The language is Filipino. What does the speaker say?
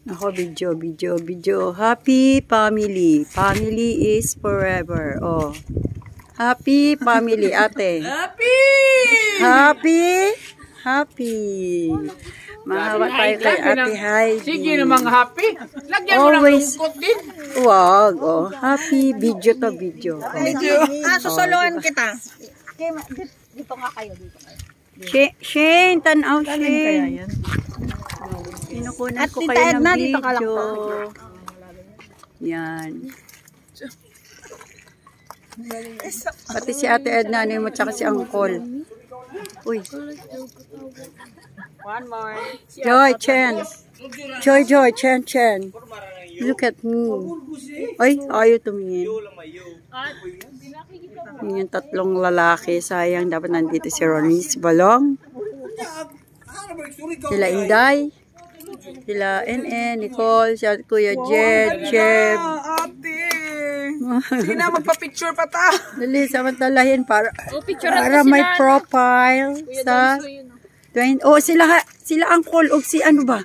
Ako, video. Happy family. Family is forever. Oh. Happy family, ate. Happy. Mahawa tayo kay Ate Heidi. Sige namang happy. Lagyan mo ng lungkot din. Wag, oh. Happy video to video. Susuluhan kita. Dito nga kayo, Shane, tanaw Shane. Kinukunan ko kayo ng video. Yan. Pati si Ate Edna, ano mo, tsaka si Uncle. Uy. One more. Joy, Chen. Joy, Chen. Look at me. Ay, ayaw tumingin. Yun yung tatlong lalaki. Sayang, dapat nandito si Ronnie, si Balong. Sila Inday. Sila NN, Nicole, si Kuya Jeb. Sige na, magpa-picture pa ta. Dali, samantalahin para may profile sa... Oh, sila Uncle, o si ano ba?